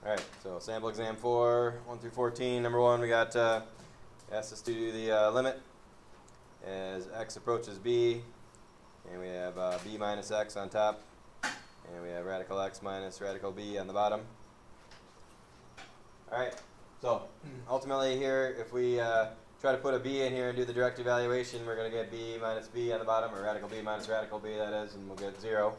Alright, so sample exam 4, 1 through 14. Number 1, we got asked us to do the limit as x approaches b, and we have b minus x on top, and we have radical x minus radical b on the bottom. Alright, so ultimately here, if we try to put a b in here and do the direct evaluation, we're going to get b minus b on the bottom, or radical b minus radical b, that is, and we'll get 0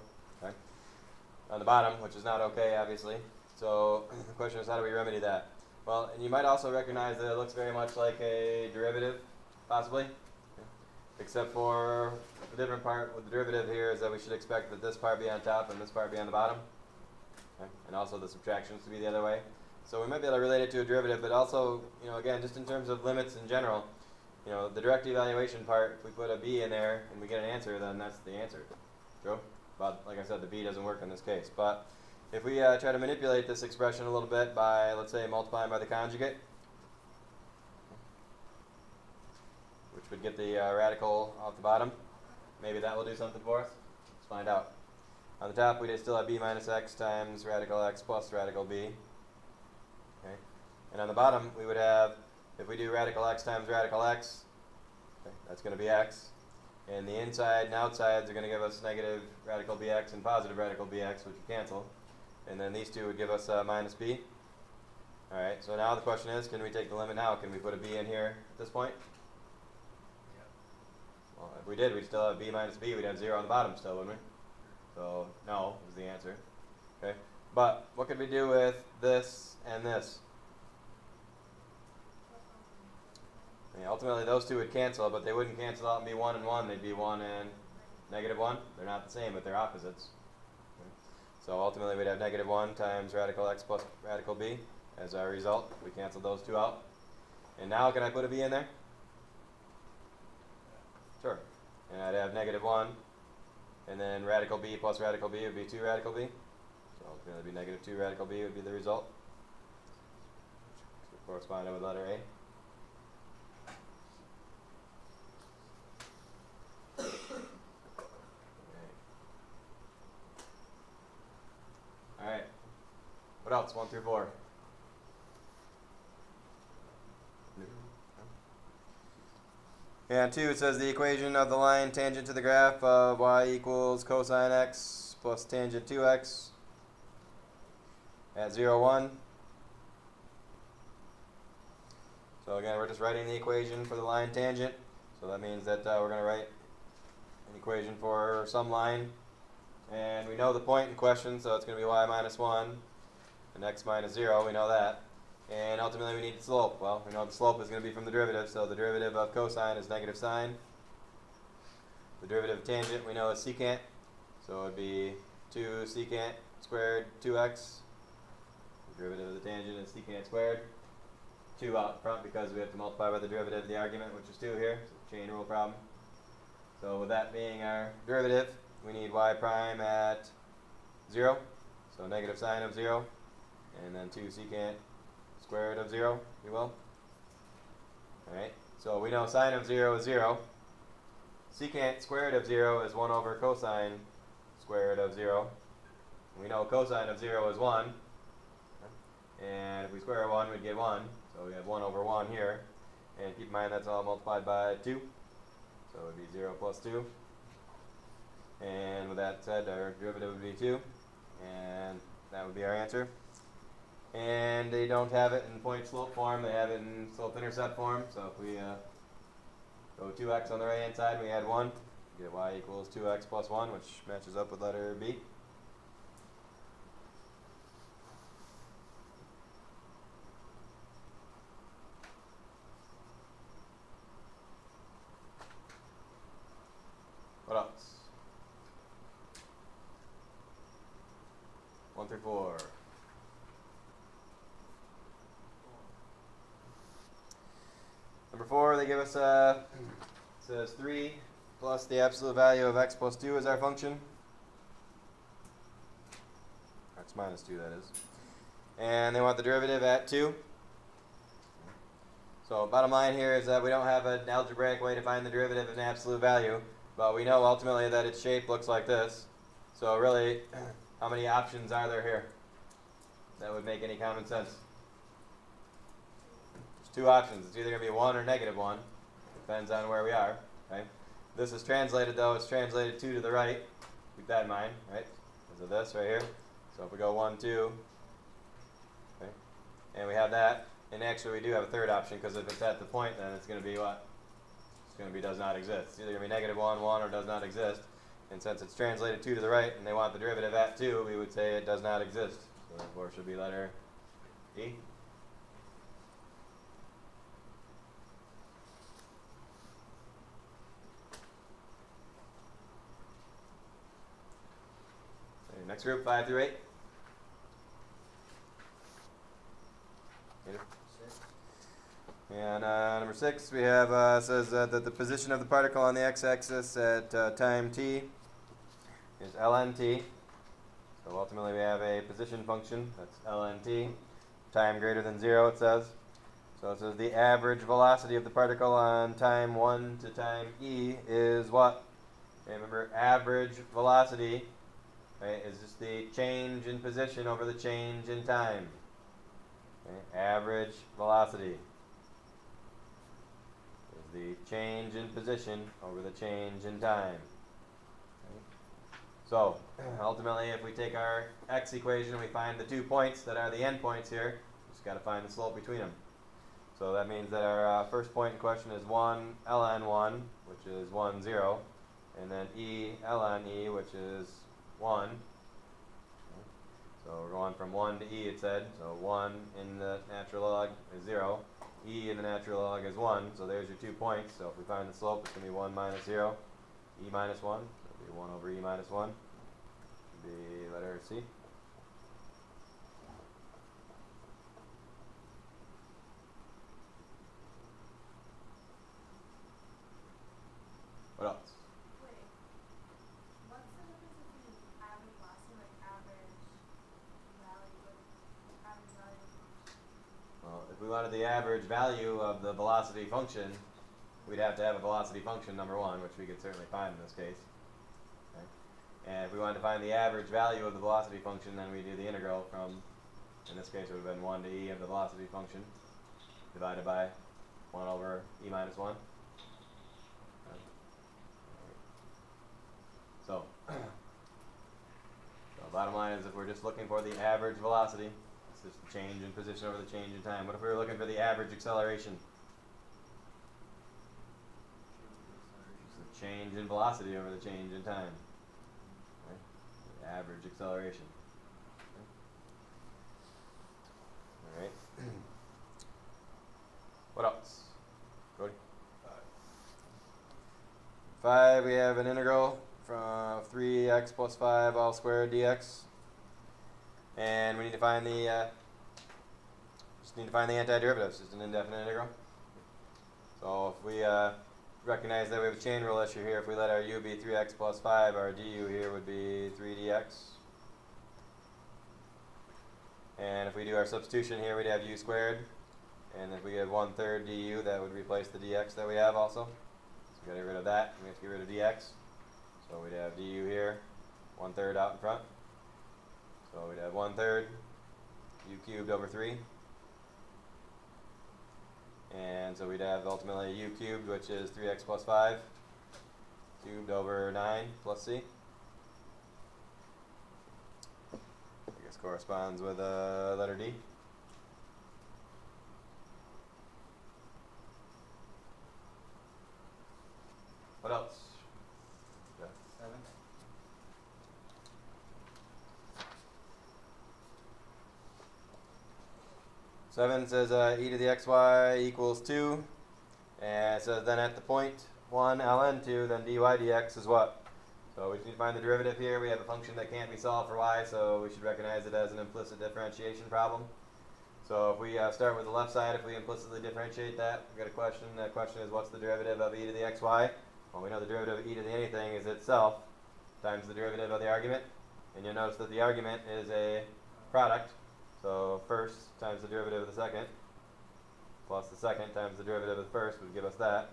on the bottom, which is not okay, obviously. So the question is, how do we remedy that? Well, and you might also recognize that it looks very much like a derivative, possibly, except for the different part with the derivative here is that we should expect that this part be on top and this part be on the bottom, and also the subtractions to be the other way. So we might be able to relate it to a derivative, but also, again, just in terms of limits in general, the direct evaluation part, if we put a b in there and we get an answer, then that's the answer. True? But like I said, the b doesn't work in this case. But if we try to manipulate this expression a little bit by, let's say, multiplying by the conjugate, which would get the radical off the bottom, maybe that will do something for us. Let's find out. On the top, we still have b minus x times radical x plus radical b. Okay. And on the bottom, we would have, if we do radical x times radical x, okay, that's going to be x. And the inside and outsides are going to give us negative radical bx and positive radical bx, which we cancel. And then these two would give us minus b. Alright, so now the question is, can we take the limit now? Can we put a b in here at this point? Yeah. Well, if we did, we'd still have b minus b. We'd have 0 on the bottom still, wouldn't we? So, no is the answer. Okay, but what could we do with this and this? I mean, ultimately, those two would cancel, but they wouldn't cancel out and be 1 and 1. They'd be 1 and negative 1. They're not the same, but they're opposites. So ultimately, we'd have negative 1 times radical x plus radical b as our result. We cancel those two out. And now, can I put a b in there? Sure. And I'd have negative 1. And then radical b plus radical b would be 2 radical b. So ultimately, it would be negative 2 radical b would be the result, which would correspond with letter A. Alright, what else? 1 through 4. And 2, it says the equation of the line tangent to the graph of y equals cosine x plus tangent 2x at 0, 1. So again, we're just writing the equation for the line tangent. So that means that we're going to write an equation for some line. And we know the point in question, so it's going to be y minus 1 and x minus 0. We know that. And ultimately, we need the slope. Well, we know the slope is going to be from the derivative, so the derivative of cosine is negative sine. The derivative of tangent we know is secant, so it would be 2 secant squared 2x. The derivative of the tangent is secant squared. 2 out front because we have to multiply by the derivative of the argument, which is 2 here. It's a chain rule problem. So with that being our derivative, we need y prime at 0, so negative sine of 0, and then 2 secant squared of 0, if you will. Alright, so we know sine of 0 is 0. Secant squared of 0 is 1 over cosine squared of 0. We know cosine of 0 is 1. And if we square 1, we'd get 1. So we have 1 over 1 here. And keep in mind that's all multiplied by 2. So it would be 0 plus 2. And with that said, our derivative would be 2. And that would be our answer. And they don't have it in point-slope form. They have it in slope-intercept form. So if we go 2x on the right-hand side, we add 1. We get y equals 2x plus 1, which matches up with letter B. What else? 1 through 4. Number 4, they give us says 3 plus the absolute value of x plus 2 is our function. X minus 2, that is. And they want the derivative at 2. So bottom line here is that we don't have an algebraic way to find the derivative of an absolute value, but we know ultimately that its shape looks like this. So really, how many options are there here? that would make any common sense? There's two options. It's either going to be 1 or -1. Depends on where we are. Right? This is translated, though. It's translated 2 to the right. Keep that in mind, right? Because of this right here. So if we go 1, 2, okay, and we have that, and actually we do have a third option, because if it's at the point, then it's going to be what? It's going to be does not exist. It's either going to be -1, 1, or does not exist. And since it's translated 2 to the right, and they want the derivative at 2, we would say it does not exist. So therefore it should be letter E. Okay, next group, 5 through 8. And number 6, we have says that the position of the particle on the x-axis at time t is ln t. So ultimately we have a position function, that's ln t, time greater than 0 it says. So it says the average velocity of the particle on time 1 to time e is what? Okay, remember, average velocity, right, is just the change in position over the change in time. Okay, average velocity is the change in position over the change in time. Okay. So ultimately, if we take our x equation and we find the 2 points that are the endpoints here, we just got to find the slope between them. So that means that our first point in question is 1 ln 1, which is 1, 0, and then e ln e, which is 1. So we're going from 1 to e, it said. So 1 in the natural log is 0. E in the natural log is 1. So there's your 2 points. So if we find the slope, it's going to be 1 minus 0, e minus 1. So it'll be 1 over e minus 1. Should be letter C. What else? Wait, what's the difference between average velocity, like average value, average value? Well, if we wanted the average value of the velocity function, we'd have to have a velocity function, number 1, which we could certainly find in this case. Okay. And if we wanted to find the average value of the velocity function, then we do the integral from, in this case it would have been 1 to e of the velocity function, divided by 1 over e minus 1. So, bottom line is if we're just looking for the average velocity, it's just the change in position over the change in time. What if we were looking for the average acceleration? It's the change in velocity over the change in time. Okay? The average acceleration. Okay. Alright. What else? Cody? 5, we have an integral from 3x plus 5 all squared dx, and we need to find the antiderivatives. It's an indefinite integral. So if we recognize that we have a chain rule issue here, if we let our u be 3x plus 5, our du here would be 3dx. And if we do our substitution here, we'd have u squared, and if we had 1/3 du, that would replace the dx that we have also. So we got to get rid of that, and we have to get rid of dx. So we'd have du here, 1/3 out in front. So we'd have 1/3 u cubed over 3. And so we'd have ultimately u cubed, which is 3x plus 5, cubed over 9 plus c. I guess corresponds with letter D. What else? 7 says e to the xy equals 2, and it says then at the point 1 ln 2, then dy dx is what? So we just need to find the derivative here. We have a function that can't be solved for y, so we should recognize it as an implicit differentiation problem. So if we start with the left side, if we implicitly differentiate that, we've got a question. That question is, what's the derivative of e to the xy? Well, we know the derivative of e to the anything is itself times the derivative of the argument. And you'll notice that the argument is a product. So first times the derivative of the second plus the second times the derivative of the first would give us that.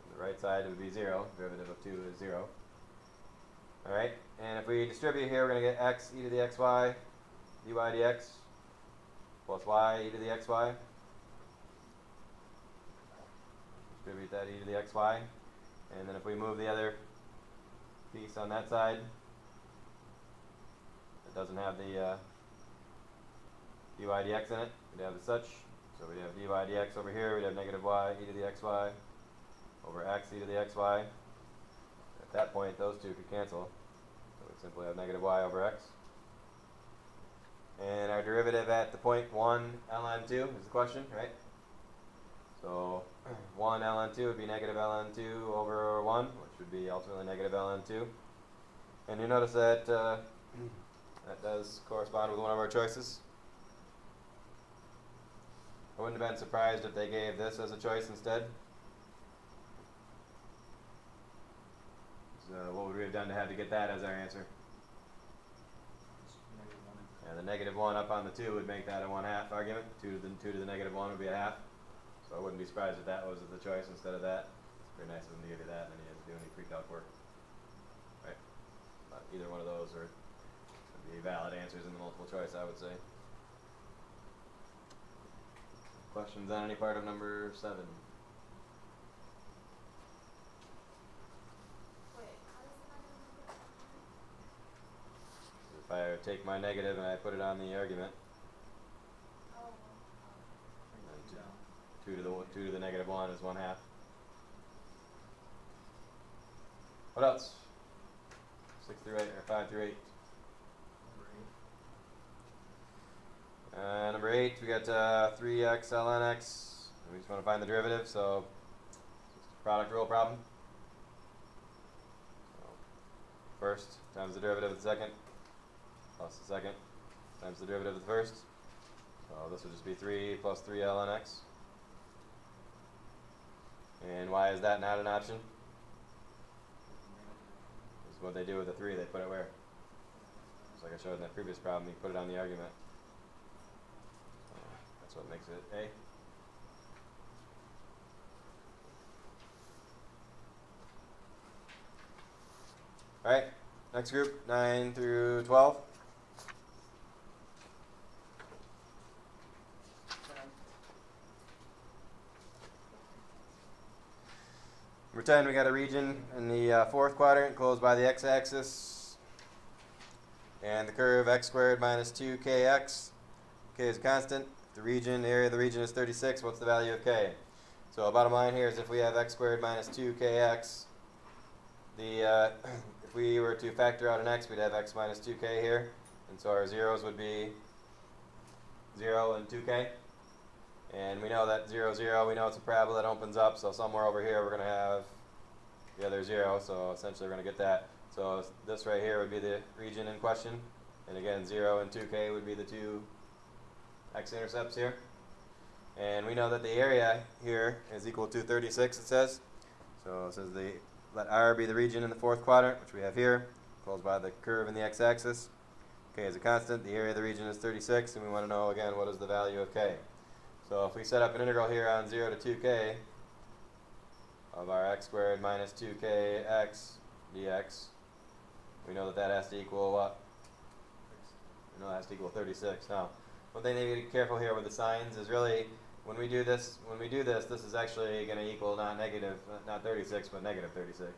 On the right side it would be 0. Derivative of 2 is 0. Alright, and if we distribute here, we're going to get x e to the xy dy dx. plus y e to the xy. Distribute that e to the xy. And then if we move the other piece on that side, it doesn't have the dy dx in it, we'd have as such. So we'd have dy dx over here, we'd have negative y e to the xy over x e to the xy. At that point, those two could cancel. So we simply have negative y over x. And our derivative at the point 1 ln 2 is the question, right? So 1 ln 2 would be negative ln 2 over 1, which would be ultimately negative ln 2. And you notice that that does correspond with one of our choices. I wouldn't have been surprised if they gave this as a choice instead. So what would we have done to have to get that as our answer? Yeah, the negative 1 up on the 2 would make that a 1/2 argument. 2 to the negative 1 would be a half. So I wouldn't be surprised if that was the choice instead of that. It's pretty nice of them to give you that, and then you have to do any pre-calc work. Right? But either one of those would be valid answers in the multiple choice, I would say. Questions on any part of number 7? Wait, how does the negative number come If I take my negative and I put it on the argument, in? Oh, and then 2 to the negative 1 is 1/2. What else? 6 through 8, or 5 through 8. Number 8, we got 3x ln x. We just want to find the derivative, so it's just a product rule problem. So first times the derivative of the second plus the second times the derivative of the first. So this would just be 3 plus 3 ln x. And why is that not an option? This is what they do with the 3. They put it where? Just like I showed in that previous problem, you put it on the argument. That's what makes it A. Alright, next group, 9 through 12. Number 10, we got a region in the fourth quadrant closed by the x-axis. And the curve x squared minus 2kx. K is a constant. The area of the region is 36. What's the value of k? So bottom line here is if we have x squared minus 2kx, if we were to factor out an x, we'd have x minus 2k here. And so our zeros would be 0 and 2k. And we know that 0, 0, we know it's a parabola that opens up, so somewhere over here we're going to have the other 0, so essentially we're going to get that. So this right here would be the region in question. And again, 0 and 2k would be the two x-intercepts here. And we know that the area here is equal to 36, it says. So it says let R be the region in the fourth quadrant, which we have here, closed by the curve in the x-axis. K is a constant. The area of the region is 36, and we want to know, again, what is the value of k. So if we set up an integral here on 0 to 2k of our x squared minus 2kx dx, we know that that has to equal what? We know that has to equal 36. Now, one thing that you need to be careful here with the signs is really when we do this, this is actually going to equal not 36, but negative 36.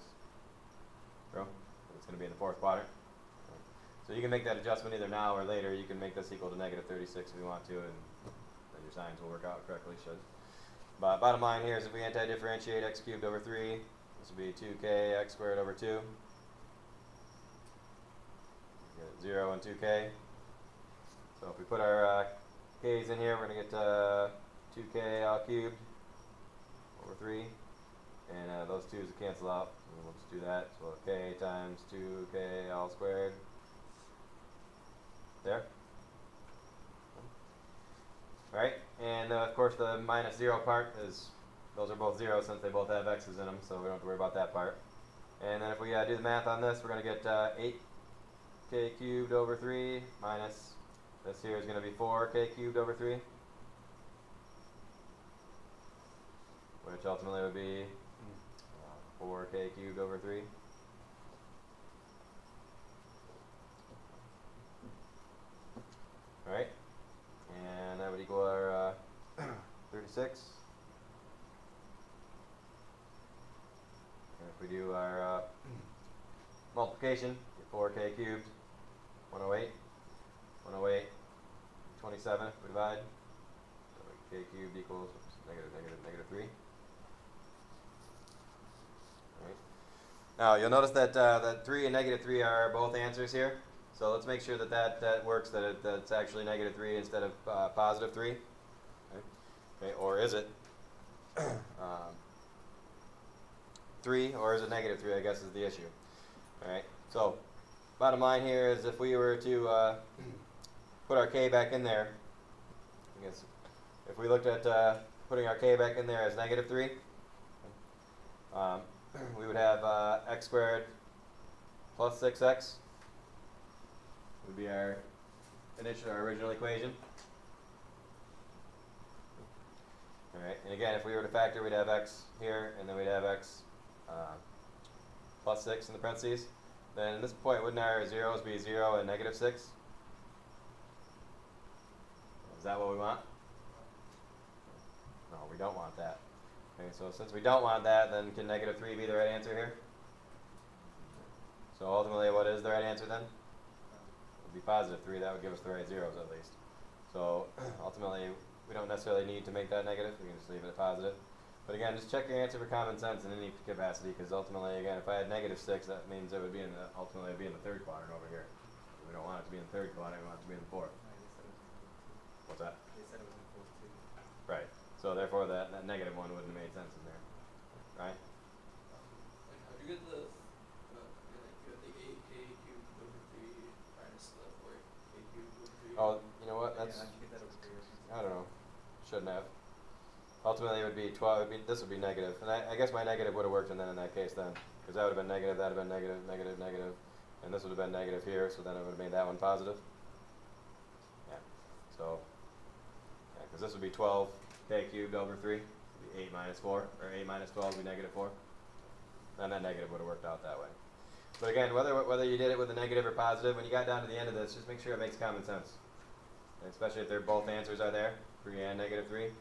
Bro, it's going to be in the fourth quadrant. So you can make that adjustment either now or later. You can make this equal to negative 36 if you want to, and then your signs will work out correctly. Should. But bottom line here is if we anti-differentiate x cubed over 3, this will be 2k x squared over 2. Get 0 and 2k. So if we put our k's in here, we're going to get 2k all cubed over 3. And those 2's will cancel out. And we'll just do that. So k times 2k all squared. There. Alright, and of course the minus 0 part is, those are both 0 since they both have x's in them, so we don't have to worry about that part. And then if we do the math on this, we're going to get 8k cubed over 3 minus, this here is going to be 4k cubed over 3. Which ultimately would be 4k cubed over 3. Alright, and that would equal 6. And if we do our multiplication, get 4k cubed, 108, 108, 27 if we divide. So k cubed equals negative 3. Right. Now you'll notice that that 3 and negative 3 are both answers here. So let's make sure that that works, that it's actually negative 3 instead of positive 3. Okay, or is it 3 or is it negative 3, I guess is the issue. Alright, so bottom line here is if we were to put our k back in there, I guess if we looked at putting our k back in there as negative 3, we would have x squared plus 6x would be our original equation. Alright, and again, if we were to factor, we'd have x here, and then we'd have x plus 6 in the parentheses. Then at this point, wouldn't our zeros be 0 and negative 6? Is that what we want? No, we don't want that. Okay, so since we don't want that, then can negative 3 be the right answer here? So ultimately, what is the right answer then? It would be positive 3. That would give us the right zeros at least. So ultimately, we don't necessarily need to make that negative. We can just leave it at positive. But again, just check your answer for common sense in any capacity, because ultimately, again, if I had negative 6, that means it would be ultimately be in the third quadrant over here. We don't want it to be in the third quadrant. We want it to be in the fourth. What's that? They said it was in fourth too. Right. So therefore, that negative one wouldn't have made sense in there, right? Like, how'd you get the, you got the 8k cubed over 3 minus the 4k cubed over 3? Oh, you know what? That's, yeah, how'd you get that over 3 or something? I don't know. Shouldn't have. Ultimately, it would be 12. This would be negative, and I guess my negative would have worked, and then in that case, then because that would have been negative, that would have been negative, negative, negative, and this would have been negative here, so then it would have made that one positive. Yeah. So, yeah, because this would be 12k cubed over 3. It would be 8 minus 4, or 8 minus 12 would be negative 4. And that negative would have worked out that way. But again, whether you did it with a negative or positive, when you got down to the end of this, just make sure it makes common sense. And especially if they're both answers are there, 3 and negative 3. Okay?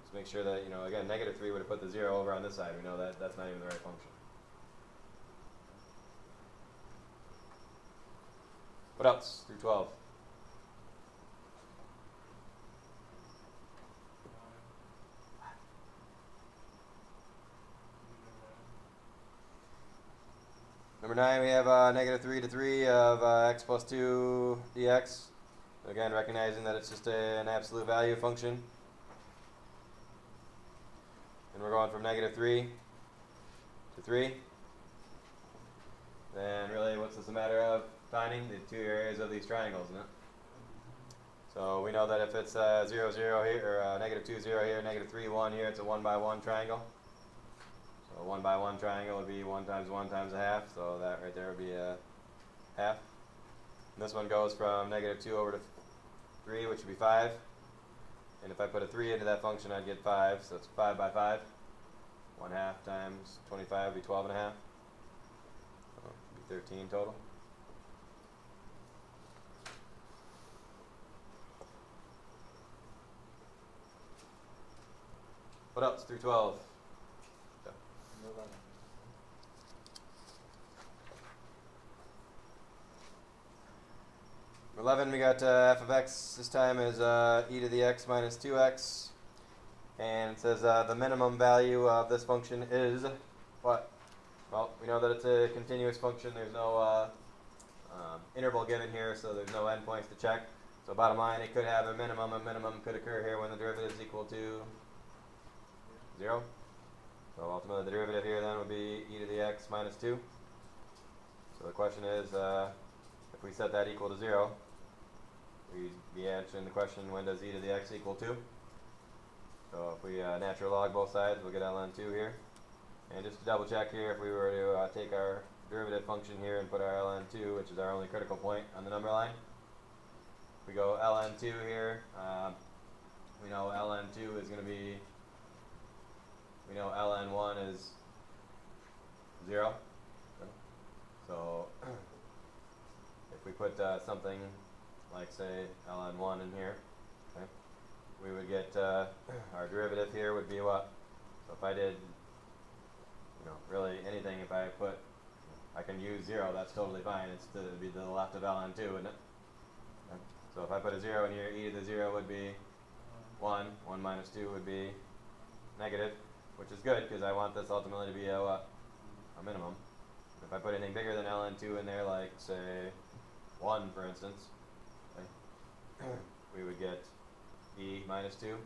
Just make sure that, again, negative 3 would have put the 0 over on this side. We know that that's not even the right function. What else through 12? Number 9, we have negative 3 to 3 of x plus 2 dx. Again, recognizing that it's just an absolute value function. And we're going from negative 3 to 3. Then really, what's this a matter of finding? The two areas of these triangles, isn't it? So we know that if it's 0, 0 here, or negative 2, 0 here, negative 3, 1 here, it's a 1 by 1 triangle. So a 1 by 1 triangle would be 1 times 1 times a half, so that right there would be a half. And this one goes from negative 2 over to 3, which would be 5. And if I put a 3 into that function, I'd get 5, so it's 5 by 5. 1 half times 25 would be 12 and a half. So it would be 13 total. What else through 12? 11, we got f of x this time is e to the x minus 2x. And it says the minimum value of this function is what? Well, we know that it's a continuous function. There's no interval given here, so there's no endpoints to check. So bottom line, it could have a minimum. A minimum could occur here when the derivative is equal to 0. So ultimately, the derivative here then would be e to the x minus 2. So the question is, if we set that equal to 0, we'd be answering the question, when does e to the x equal 2? So if we natural log both sides, we'll get ln 2 here. And just to double check here, if we were to take our derivative function here and put our ln 2, which is our only critical point on the number line, we go ln 2 here, we know ln 2 is going to be, we know ln 1 is 0. So if we put something like, say, ln 1 in here, okay, we would get our derivative here would be what? So if I did, really anything, if I put, I can use 0, that's totally fine. It'd be to the left of ln 2, wouldn't it? Okay. So if I put a 0 in here, e to the 0 would be 1. 1 minus 2 would be negative, which is good because I want this ultimately to be a minimum. If I put anything bigger than ln 2 in there, like say 1 for instance, okay, we would get e minus 2.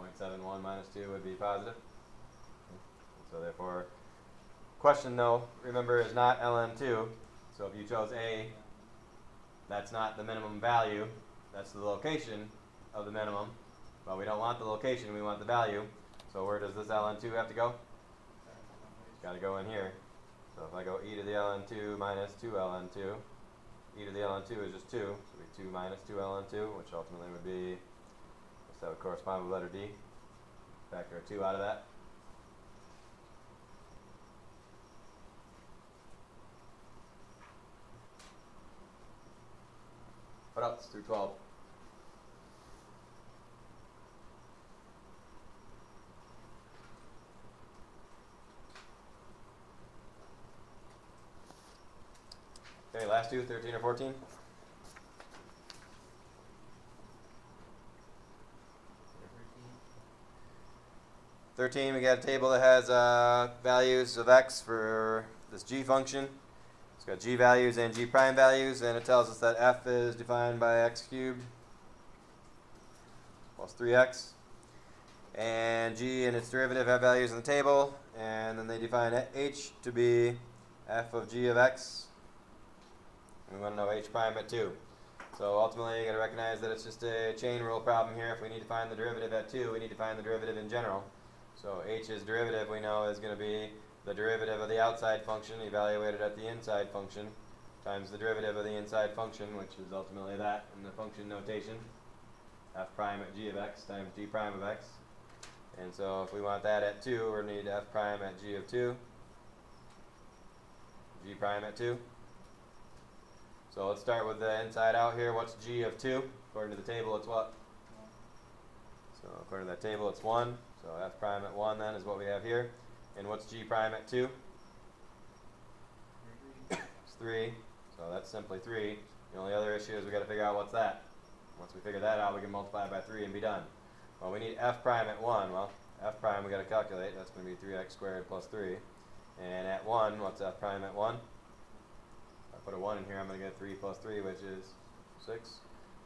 2.71 minus 2 would be positive. So therefore, question though, remember, is not ln 2. So if you chose A, that's not the minimum value. That's the location of the minimum. But we don't want the location, we want the value. So where does this ln 2 have to go? It's got to go in here. So if I go e to the ln 2 minus 2 ln 2, e to the ln 2 is just 2. So it would be 2 minus 2 ln 2, which ultimately would be, that would correspond with letter D. Factor a 2 out of that. What else through 12? Okay, last two, 13 or 14? 13, we got a table that has values of x for this g function. It's got g values and g prime values, and it tells us that f is defined by x cubed plus 3x. And g and its derivative have values in the table, and then they define h to be f of g of x. And we want to know h prime at 2. So ultimately, you got to recognize that it's just a chain rule problem here. If we need to find the derivative at 2, we need to find the derivative in general. So h's derivative we know is going to be the derivative of the outside function evaluated at the inside function times the derivative of the inside function, which is ultimately that in the function notation, f prime at g of x times g prime of x. And so if we want that at 2, we're going to need f prime at g of 2, g prime at 2. So let's start with the inside out here. What's g of 2? According to the table, it's what? So according to that table, it's 1. So f prime at 1 then is what we have here. And what's g prime at 2? It's 3. So that's simply 3. The only other issue is we got to figure out what's that. Once we figure that out, we can multiply by 3 and be done. Well, we need f prime at 1. Well, f prime we got to calculate. That's going to be 3x squared plus 3. And at 1, what's f prime at 1? If I put a 1 in here, I'm going to get 3 plus 3, which is 6.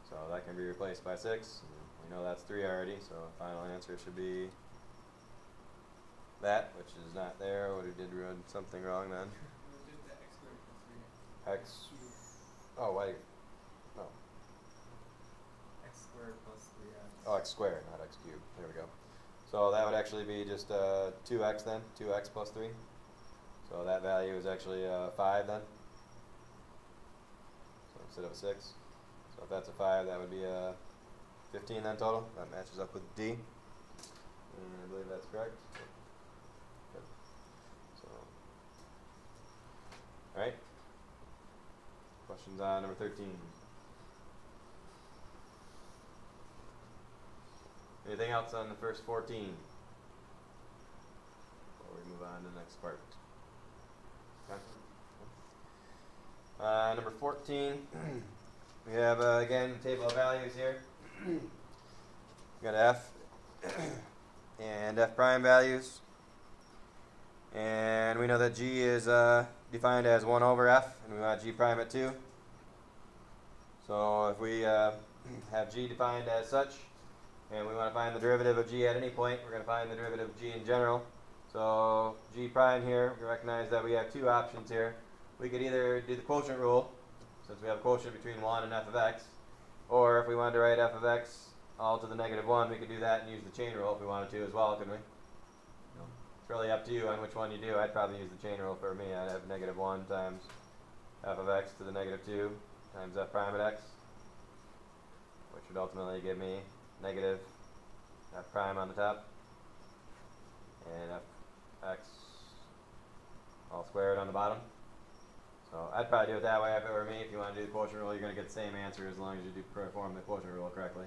So that can be replaced by 6. We know that's 3 already, so the final answer should be that, which is not there. What we did run something wrong then. X. Oh, wait. No. X squared plus 3x. Oh, x squared, not x cubed. There we go. So that would actually be just 2x then, 2x plus 3. So that value is actually 5 then. So instead of a 6. So if that's a 5, that would be 15 then total. That matches up with D. And I believe that's correct. Good. So, alright. Questions on number 13. Anything else on the first 14? Before we move on to the next part. Okay. Number 14. We have, again, the table of values here. We got f and f prime values. And we know that g is defined as 1 over f, and we want g prime at 2. So if we have g defined as such, and we want to find the derivative of g at any point, we're going to find the derivative of g in general. So g prime here, we recognize that we have two options here. We could either do the quotient rule, since we have a quotient between 1 and f of x, or if we wanted to write f of x all to the negative 1, we could do that and use the chain rule if we wanted to as well, couldn't we? No. It's really up to you on which one you do. I'd probably use the chain rule for me. I'd have negative 1 times f of x to the negative 2 times f prime at x, which would ultimately give me negative f prime on the top and f x all squared on the bottom. So I'd probably do it that way if it were me. If you want to do the quotient rule, you're going to get the same answer as long as you do perform the quotient rule correctly.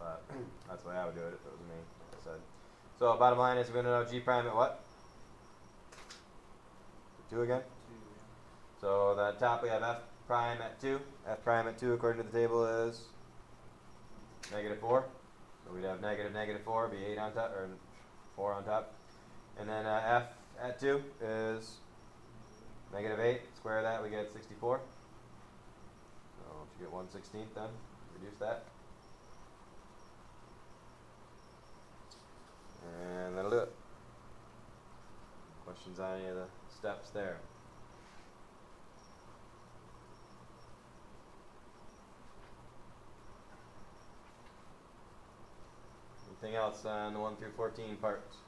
but that's the way I would do it if it was me, like I said. So bottom line is we're going to know g prime at what? 2 again? 2, yeah. So the top we have f prime at 2. F prime at 2 according to the table is -4. So we'd have -4, be 8 on top, or 4 on top. And then f at 2 is -8. Square that, we get 64. So you get 1/16 then. Reduce that. And that'll do it. Questions on any of the steps there? Anything else on the 1 through 14 parts?